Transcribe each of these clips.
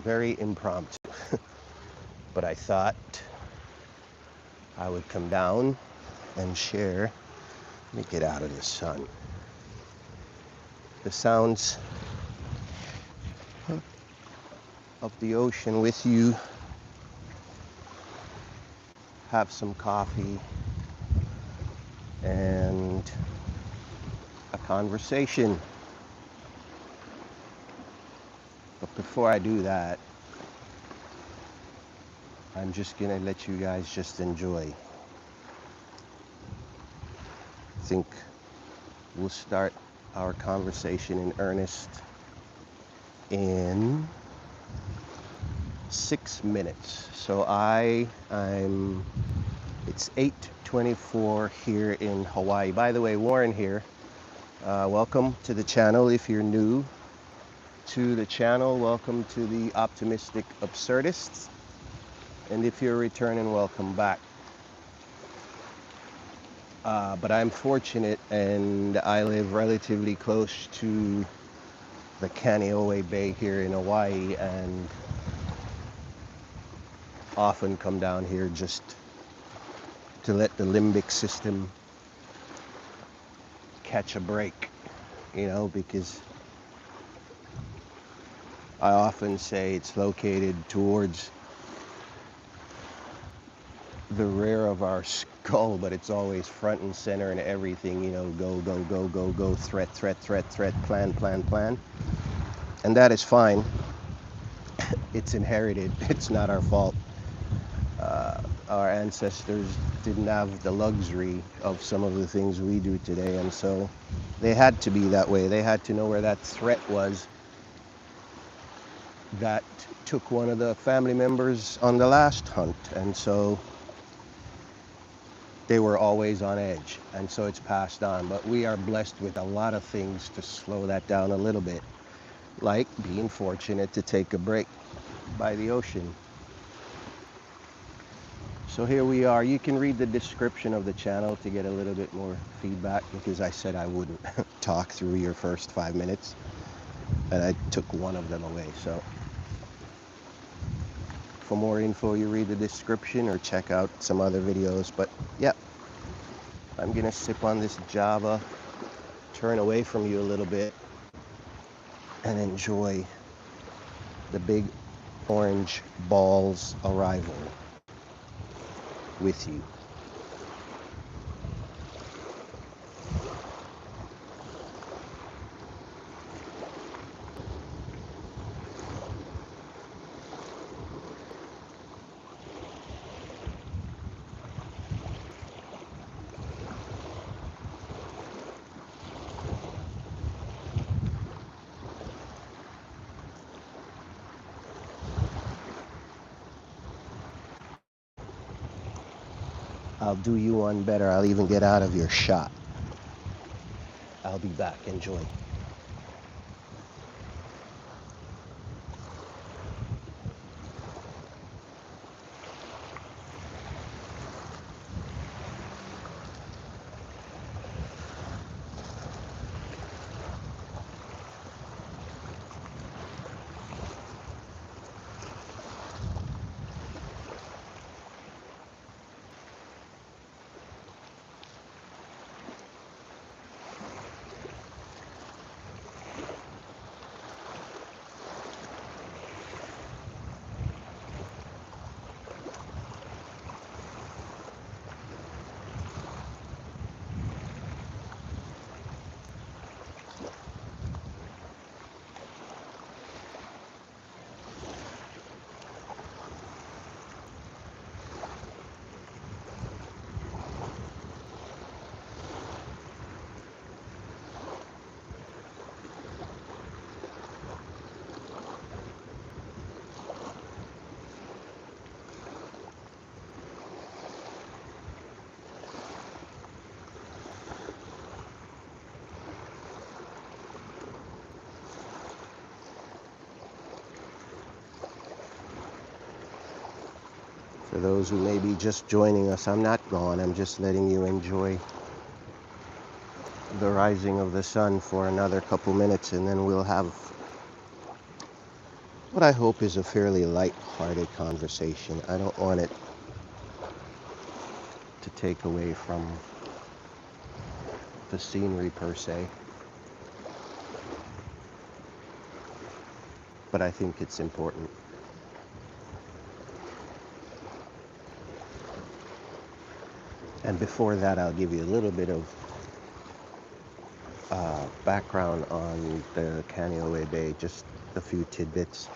very impromptu. But I thought I would come down and share. Let me get out of the sun. The sounds of the ocean with you. Have some coffee and a conversation. But before I do that, I'm just gonna let you guys just enjoy. I think we'll start our conversation in earnest in 6 minutes. So it's 8:24 here in Hawaii. By the way, Warren here. Welcome to the channel. If you're new to the channel, welcome to the Optimistic Absurdists. And if you're returning, welcome back. But I'm fortunate and I live relatively close to the Kaneohe Bay here in Hawaii and often come down here just to let the limbic system catch a break, you know, because I often say it's located towards the rear of our skull, but it's always front and center in everything, you know, go, go, go, go, go, threat, threat, threat, threat, plan, plan, plan. And that is fine. It's inherited. It's not our fault. Our ancestors didn't have the luxury of some of the things we do today, and so they had to be that way. They had to know where that threat was that took one of the family members on the last hunt, and so they were always on edge, and so it's passed on. But we are blessed with a lot of things to slow that down a little bit, like being fortunate to take a break by the ocean. So here we are. You can read the description of the channel to get a little bit more feedback, because I said I wouldn't talk through your first 5 minutes, and I took one of them away. So for more info, you read the description or check out some other videos. But yeah, I'm gonna sip on this Java, turn away from you a little bit, and enjoy the big orange ball's arrival with you. I'll do you one better. I'll even get out of your shot. I'll be back. Enjoy. For those who may be just joining us, I'm not gone. I'm just letting you enjoy the rising of the sun for another couple minutes, and then we'll have what I hope is a fairly light-hearted conversation. I don't want it to take away from the scenery per se, but I think it's important. And before that, I'll give you a little bit of background on the Kaneohe Bay, just a few tidbits.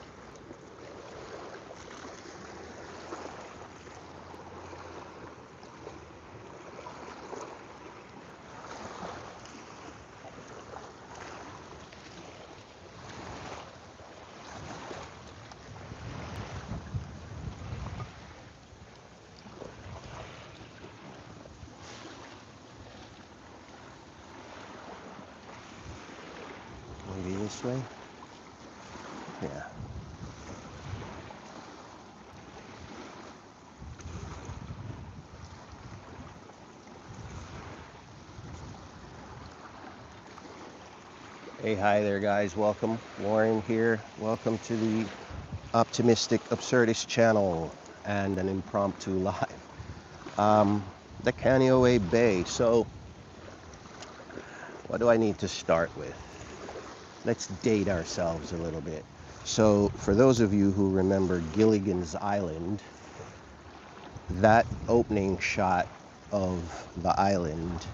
Maybe this way? Yeah. Hey, hi there, guys. Welcome. Warren here. Welcome to the Optimistic Absurdist channel and an impromptu live. The Kaneohe Bay. So, what do I need to start with? Let's date ourselves a little bit. So, for those of you who remember Gilligan's Island, that opening shot of the island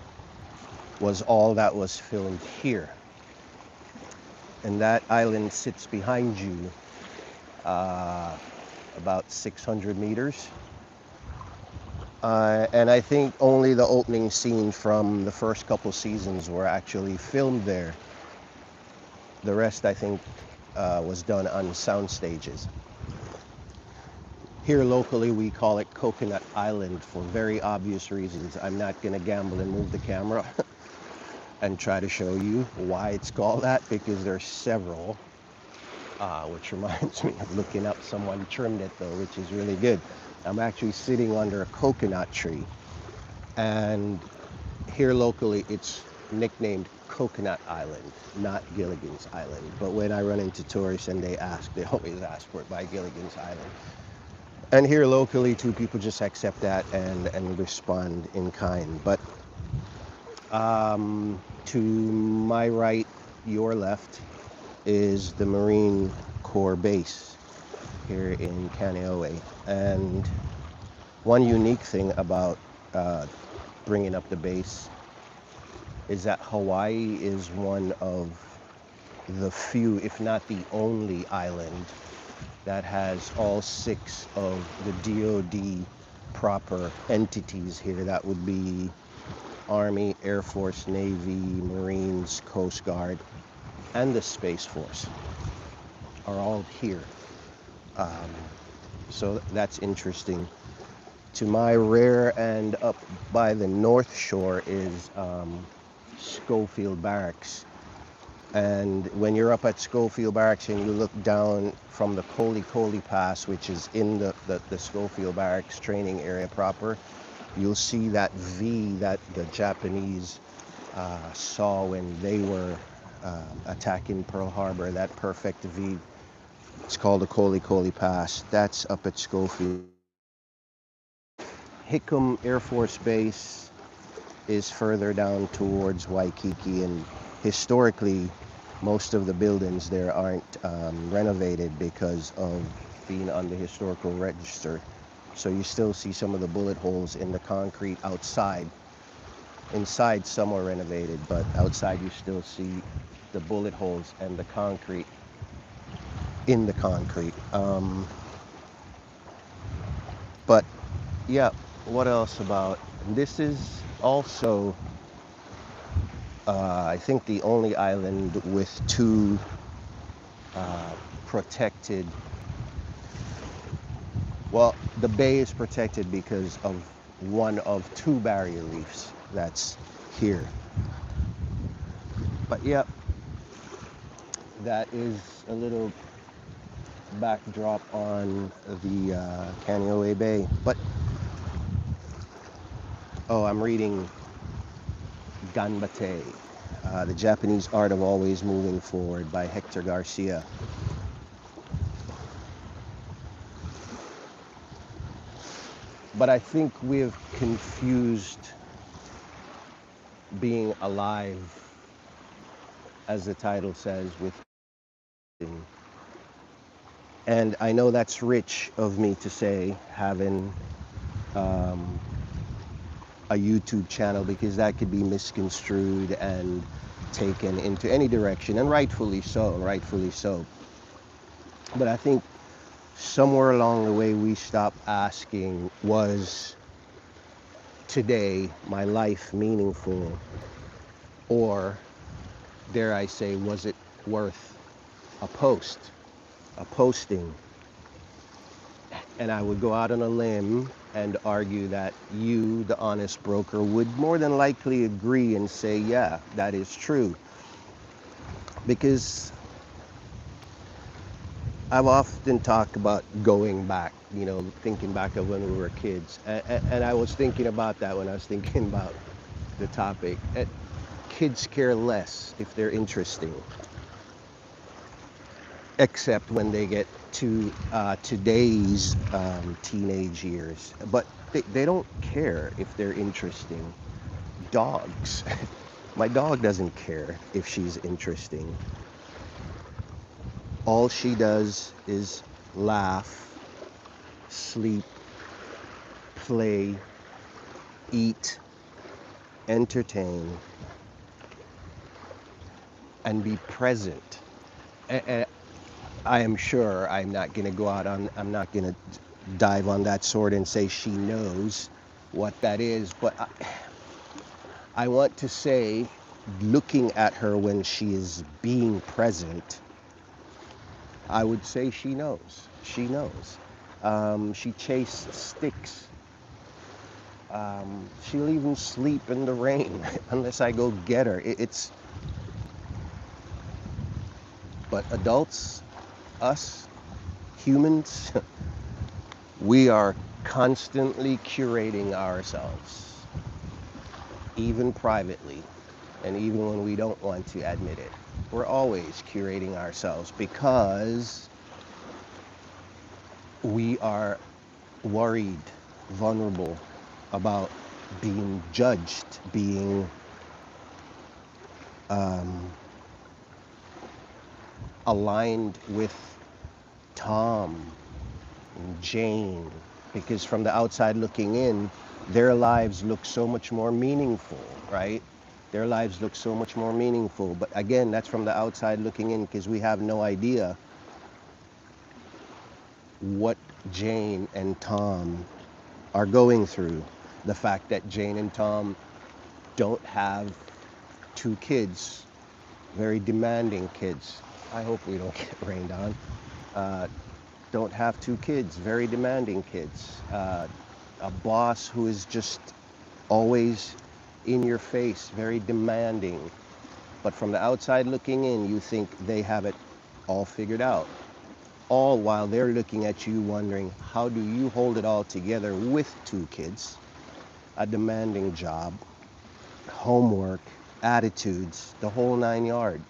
was all that was filmed here. And that island sits behind you about 600 meters. And I think only the opening scene from the first couple seasons were actually filmed there. The rest, I think, was done on sound stages. Here locally, we call it Coconut Island for very obvious reasons. I'm not going to gamble and move the camera and try to show you why it's called that, because there's several, which reminds me of looking up. Someone trimmed it though, which is really good. I'm actually sitting under a coconut tree, and here locally it's nicknamed Coconut Island, not Gilligan's Island. But when I run into tourists and they always ask for it by Gilligan's Island. And here locally too, people just accept that and respond in kind. But to my right, your left, is the Marine Corps base here in Kaneohe. And one unique thing about bringing up the base is that Hawaii is one of the few, if not the only island that has all 6 of the DoD proper entities here. That would be Army, Air Force, Navy, Marines, Coast Guard, and the Space Force are all here. So that's interesting. To my rear and up by the North Shore is Schofield Barracks. And when you're up at Schofield Barracks and you look down from the Koli Pass, which is in the Schofield Barracks training area proper, you'll see that V that the Japanese saw when they were attacking Pearl Harbor, that perfect V. It's called the Koli Pass. That's up at Schofield. Hickam Air Force Base is further down towards Waikiki, and historically most of the buildings there aren't renovated because of being on the historical register. So you still see some of the bullet holes in the concrete outside. Inside some are renovated, but outside you still see the bullet holes and the concrete in the concrete. But yeah, what else about this? Is also I think the only island with 2 protected, well, the bay is protected because of one of 2 barrier reefs that's here. But yeah, that is a little backdrop on the Kaneohe Bay. But I'm reading Ganbate, The Japanese Art of Always Moving Forward by Hector Garcia. But I think we've confused being alive, as the title says, with. And I know that's rich of me to say, having um, a YouTube channel, because that could be misconstrued and taken into any direction, and rightfully so, rightfully so. But I think somewhere along the way we stopped asking, was today my life meaningful? Or, dare I say, was it worth a post, a posting? And I would go out on a limb and argue that you, the honest broker, would more than likely agree and say, yeah, that is true. Because I've often talked about going back, thinking back of when we were kids. And I was thinking about that when I was thinking about the topic. Kids care less if they're interesting, except when they get to today's teenage years. But they don't care if they're interesting. Dogs. My dog doesn't care if she's interesting. All she does is laugh, sleep, play, eat, entertain, and be present. And I am sure I'm not going to go out on, I'm not going to dive on that sword and say she knows what that is. But I want to say, looking at her when she is being present, I would say she knows. She knows. She chased sticks. She'll even sleep in the rain unless I go get her. But adults, us, humans, we are constantly curating ourselves, even privately, and even when we don't want to admit it. We're always curating ourselves because we are worried, vulnerable about being judged, being aligned with Tom and Jane, because from the outside looking in, their lives look so much more meaningful, right? Their lives look so much more meaningful. But again, that's from the outside looking in, because we have no idea what Jane and Tom are going through. The fact that Jane and Tom don't have 2 kids, very demanding kids. I hope we don't get rained on. Don't have 2 kids, very demanding kids. A boss who is just always in your face, very demanding. But from the outside looking in, you think they have it all figured out. All while they're looking at you wondering, how do you hold it all together with 2 kids, a demanding job, homework, attitudes, the whole 9 yard.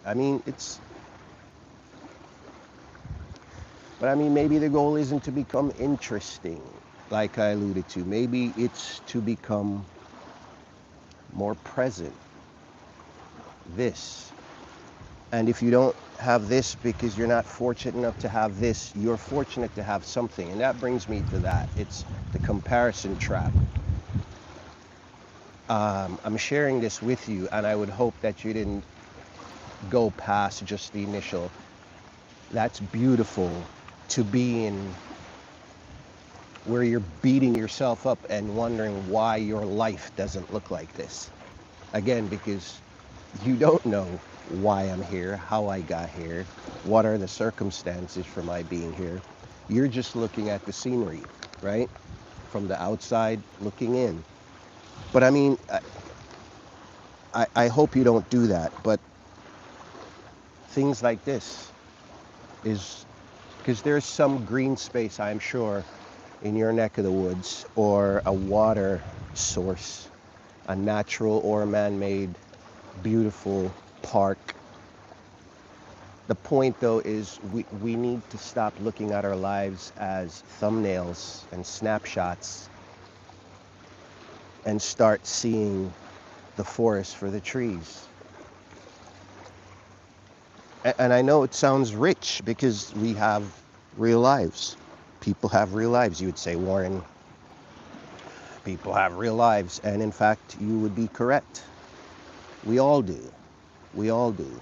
But maybe the goal isn't to become interesting, like I alluded to. Maybe it's to become more present. This. And if you don't have this because you're not fortunate enough to have this, you're fortunate to have something. And that brings me to that. It's the comparison trap. I'm sharing this with you, and I would hope that you didn't go past just the initial. That's beautiful, to be in where you're beating yourself up and wondering why your life doesn't look like this. Again, because you don't know why I'm here, how I got here, what are the circumstances for my being here. You're just looking at the scenery, right? From the outside looking in. But I hope you don't do that. But things like this is because there's some green space, I'm sure, in your neck of the woods, or a water source, a natural or man-made beautiful park. The point, though, is we need to stop looking at our lives as thumbnails and snapshots and start seeing the forest for the trees. And I know it sounds rich because we have real lives. People have real lives. You would say, Warren, people have real lives. And in fact, you would be correct. We all do. We all do.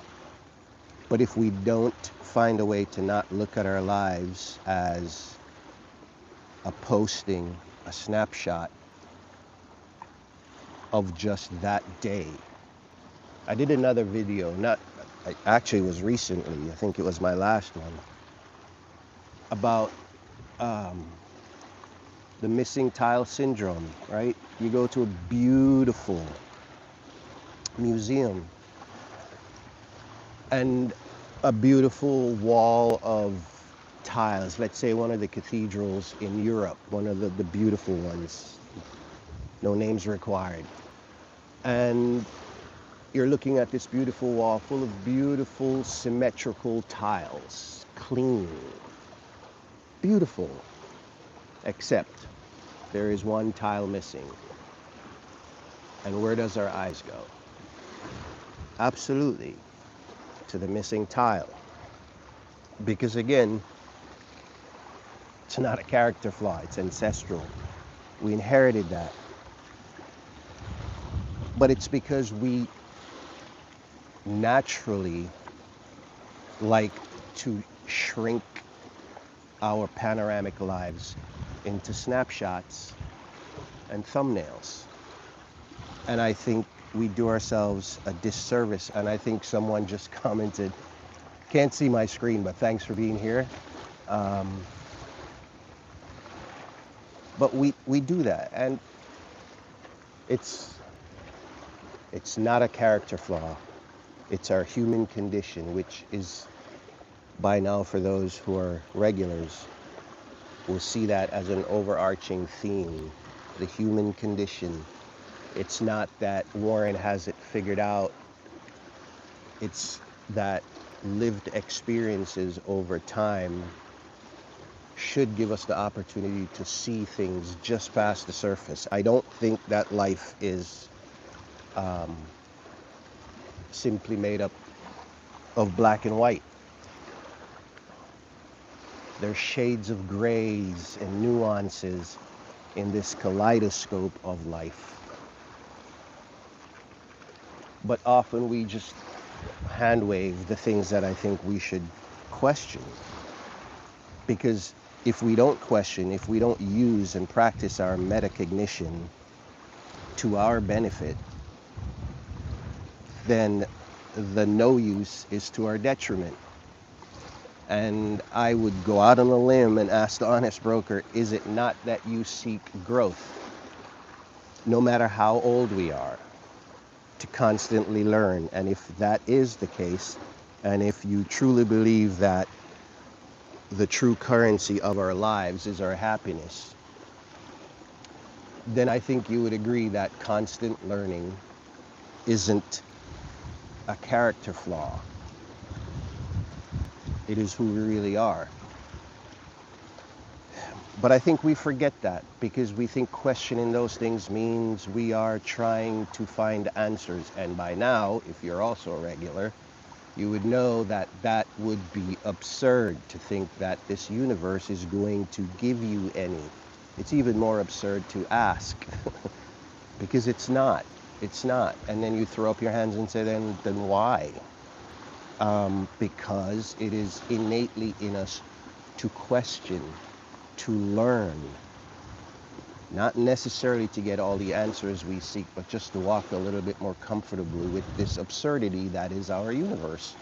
But if we don't find a way to not look at our lives as a posting, a snapshot of just that day. I did another video, actually it was recently, I think it was my last one, about the missing tile syndrome, right? You go to a beautiful museum and a beautiful wall of tiles, let's say one of the cathedrals in Europe, one of the beautiful ones, no names required. And you're looking at this beautiful wall full of beautiful symmetrical tiles, clean, beautiful, except there is one tile missing. And where does our eyes go? Absolutely, to the missing tile. Because again, it's not a character flaw, it's ancestral. We inherited that. But it's because we naturally like to shrink our panoramic lives into snapshots and thumbnails. And I think we do ourselves a disservice. And I think someone just commented, can't see my screen, but thanks for being here. But we do that, and it's not a character flaw. It's our human condition, which is, by now, for those who are regulars, will see that as an overarching theme, the human condition. It's not that Warren has it figured out. It's that lived experiences over time should give us the opportunity to see things just past the surface. I don't think that life is simply made up of black and white. There's shades of grays and nuances in this kaleidoscope of life. But often we just hand wave the things that I think we should question. Because if we don't question, if we don't use and practice our metacognition to our benefit, then the no use is to our detriment. And I would go out on a limb and ask the honest broker, is it not that you seek growth, no matter how old we are, to constantly learn? And if that is the case, and if you truly believe that the true currency of our lives is our happiness, then I think you would agree that constant learning isn't a character flaw. It is who we really are. But I think we forget that because we think questioning those things means we are trying to find answers. And by now, if you're also a regular, you would know that that would be absurd to think that this universe is going to give you any. It's even more absurd to ask because it's not. It's not. And then you throw up your hands and say, then why? Because it is innately in us to question, to learn, not necessarily to get all the answers we seek, but just to walk a little bit more comfortably with this absurdity that is our universe,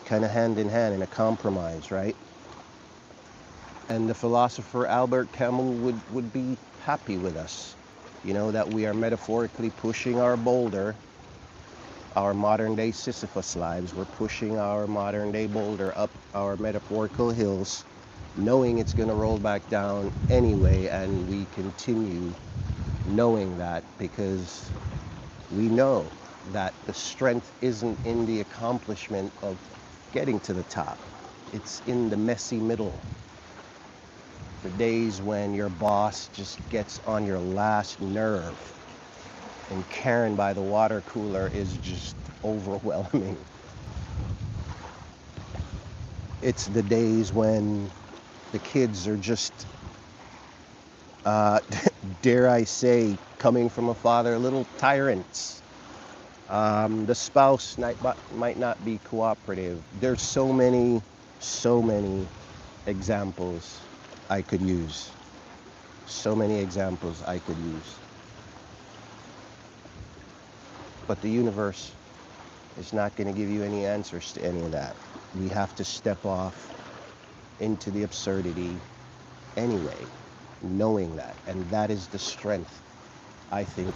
kind of hand in hand in a compromise, right? And the philosopher Albert Camus would be happy with us, you know, that we are metaphorically pushing our boulder, our modern day Sisyphus lives. We're pushing our modern day boulder up our metaphorical hills, knowing it's going to roll back down anyway, and we continue knowing that because we know that the strength isn't in the accomplishment of getting to the top. It's in the messy middle. The days when your boss just gets on your last nerve and Karen by the water cooler is just overwhelming. It's the days when the kids are just, dare I say, coming from a father, little tyrants. The spouse might not be cooperative. There's so many examples I could use. So many examples I could use. But the universe is not going to give you any answers to any of that. We have to step off into the absurdity anyway, knowing that. And that is the strength, I think,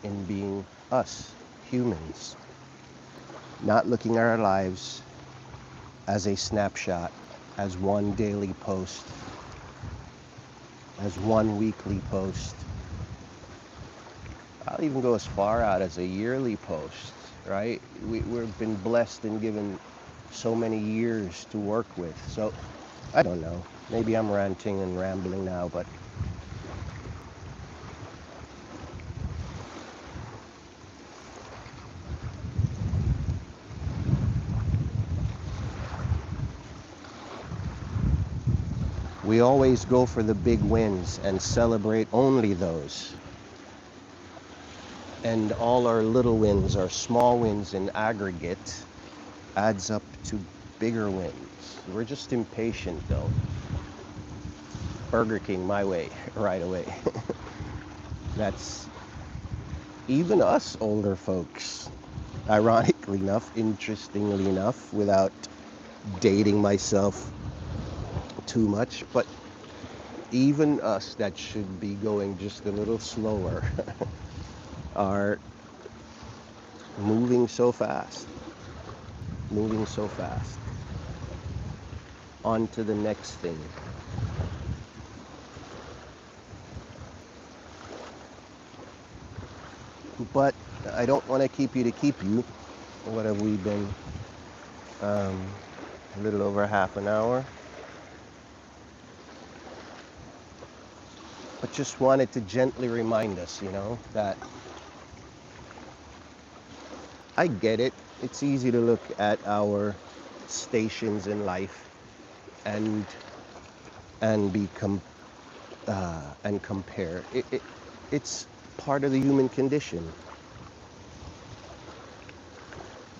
in being us, humans. Not looking at our lives as a snapshot, as one daily post, as one weekly post. I'll even go as far out as a yearly post, right? We've been blessed and given so many years to work with. So, I don't know. Maybe I'm ranting and rambling now, but we always go for the big wins and celebrate only those. And all our little wins, our small wins in aggregate, adds up to bigger wins. We're just impatient though. Burger King my way, right away. That's even us older folks. Ironically enough, interestingly enough, without dating myself too much, but even us that should be going just a little slower are moving so fast. On to the next thing. But I don't want to keep you. What have we been? A little over half an hour. But just wanted to gently remind us, that I get it. It's easy to look at our stations in life and compare. It's part of the human condition.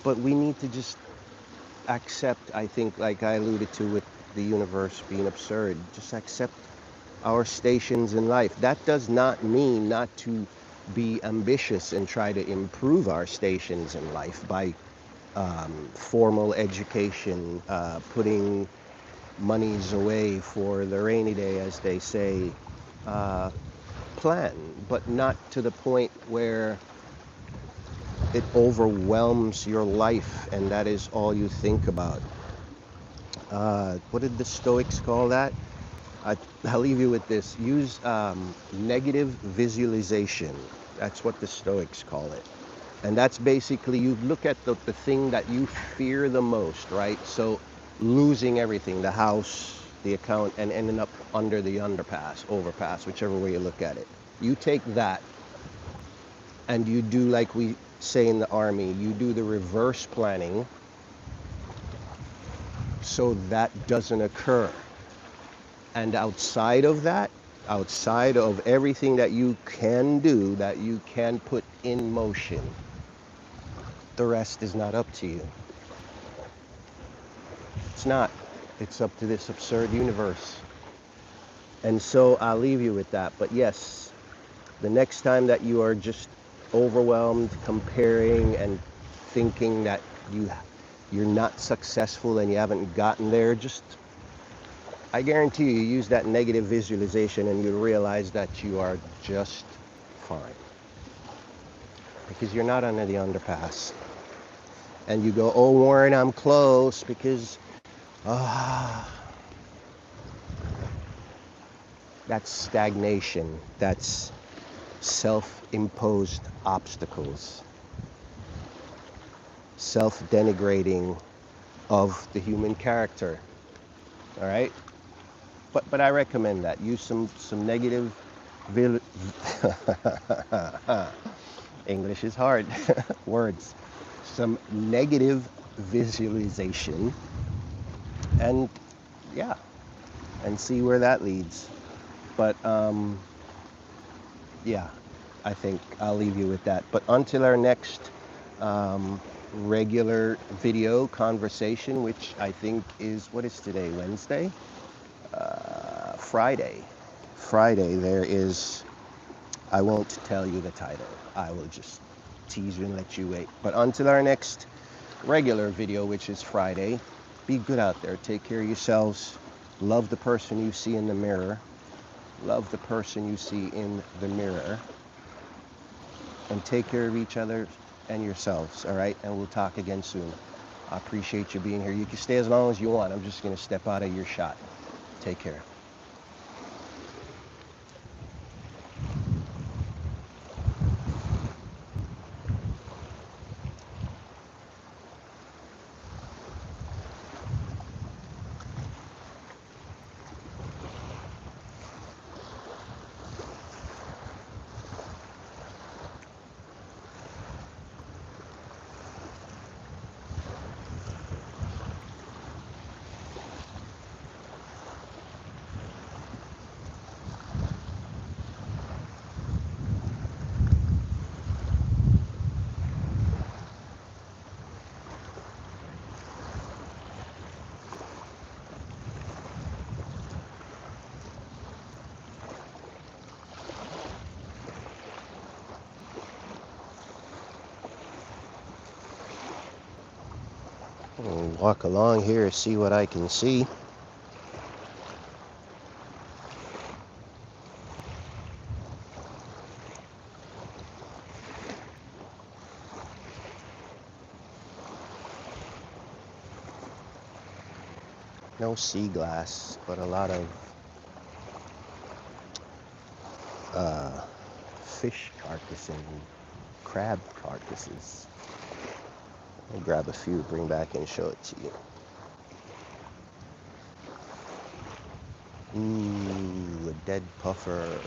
But we need to just accept, I think, like I alluded to with the universe being absurd, just accept our stations in life. That does not mean not to be ambitious and try to improve our stations in life by formal education, putting monies away for the rainy day, as they say, plan, but not to the point where it overwhelms your life and that is all you think about. What did the Stoics call that? I'll leave you with this. Use negative visualization. That's what the Stoics call it. And that's basically, you look at the thing that you fear the most, right? So losing everything, the house, the account, and ending up under the overpass, whichever way you look at it. You take that and you do like we say in the Army, you do the reverse planning so that doesn't occur. And outside of that, outside of everything that you can do, that you can put in motion, the rest is not up to you. It's not. It's up to this absurd universe. And so I'll leave you with that. But yes, the next time that you are just overwhelmed, comparing and thinking that you're not successful and you haven't gotten there, I guarantee you use that negative visualization and you'll realize that you are just fine. Because you're not under the underpass. And you go, oh Warren, I'm close because, that's stagnation. That's self-imposed obstacles. Self-denigrating of the human character. All right? But I recommend that. Use some negative English is hard. Words. Some negative visualization, and yeah, and see where that leads. But yeah, I think I'll leave you with that. But until our next regular video conversation, which I think is, what is today, Wednesday? Friday. Friday, there is, I won't tell you the title. I will just tease you and let you wait. But until our next regular video, which is Friday, be good out there. Take care of yourselves. Love the person you see in the mirror. Love the person you see in the mirror. And take care of each other and yourselves, all right? And we'll talk again soon. I appreciate you being here. You can stay as long as you want. I'm just going to step out of your shot. Take care. I'll walk along here, see what I can see. No sea glass, but a lot of fish carcasses and crab carcasses. I'll grab a few, bring back and show it to you. Ooh, a dead puffer.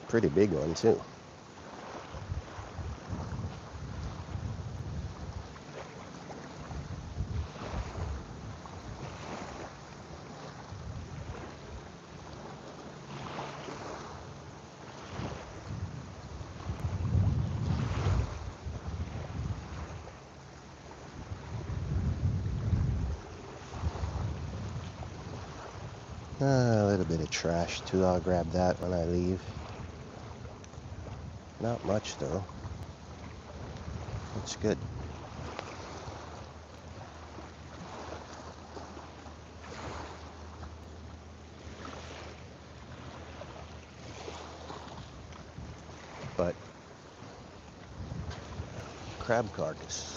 Pretty big one too. A little bit of trash too. I'll grab that when I leave. Not much though. It's good. But crab carcass.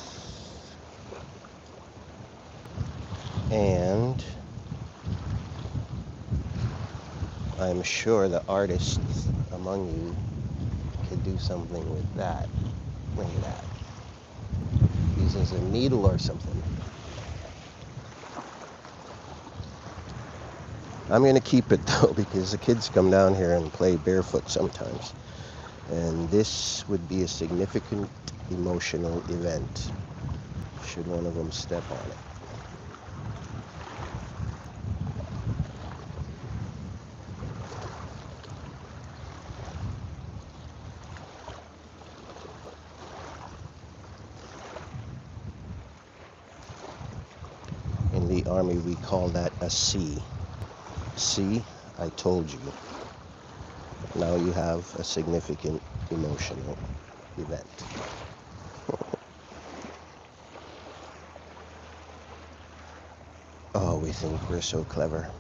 And I'm sure the artists among you could do something with that. Look at that. Use as a needle or something. I'm going to keep it though, because the kids come down here and play barefoot sometimes. And this would be a significant emotional event should one of them step on it. In the Army, we call that a C. See, I told you. Now you have a significant emotional event. Oh, we think we're so clever.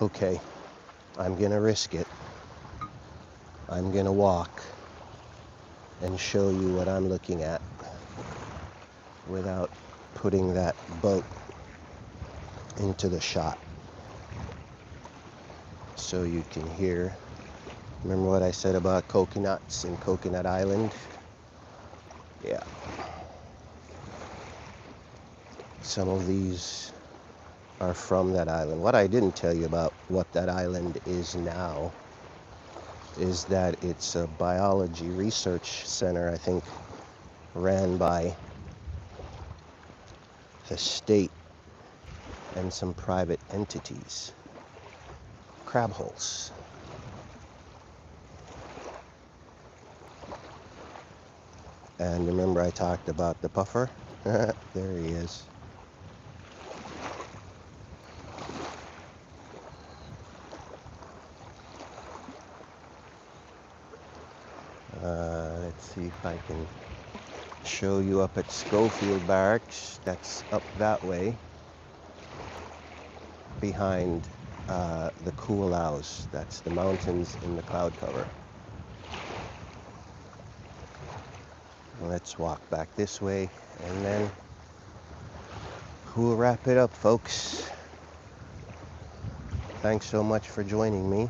Okay, I'm gonna risk it. I'm gonna walk. and show you what I'm looking at without putting that boat into the shot, so you can hear. Remember what I said about coconuts and Coconut Island? Yeah. Some of these are from that island. What I didn't tell you about what that island is now is that it's a biology research center, I think, ran by the state and some private entities. Crab holes. And remember I talked about the puffer? There he is. Let's see if I can show you up at Schofield Barracks. That's up that way, behind the Kualaus. That's the mountains in the cloud cover. Let's walk back this way, and then we'll wrap it up, folks. Thanks so much for joining me.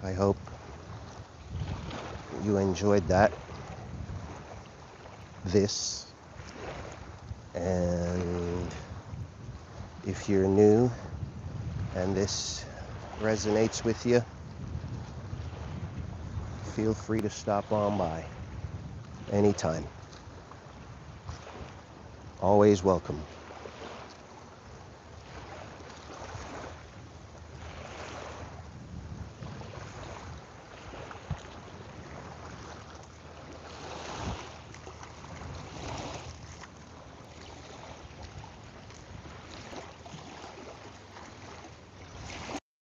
I hope you enjoyed this. And if you're new and this resonates with you, feel free to stop on by anytime. Always welcome.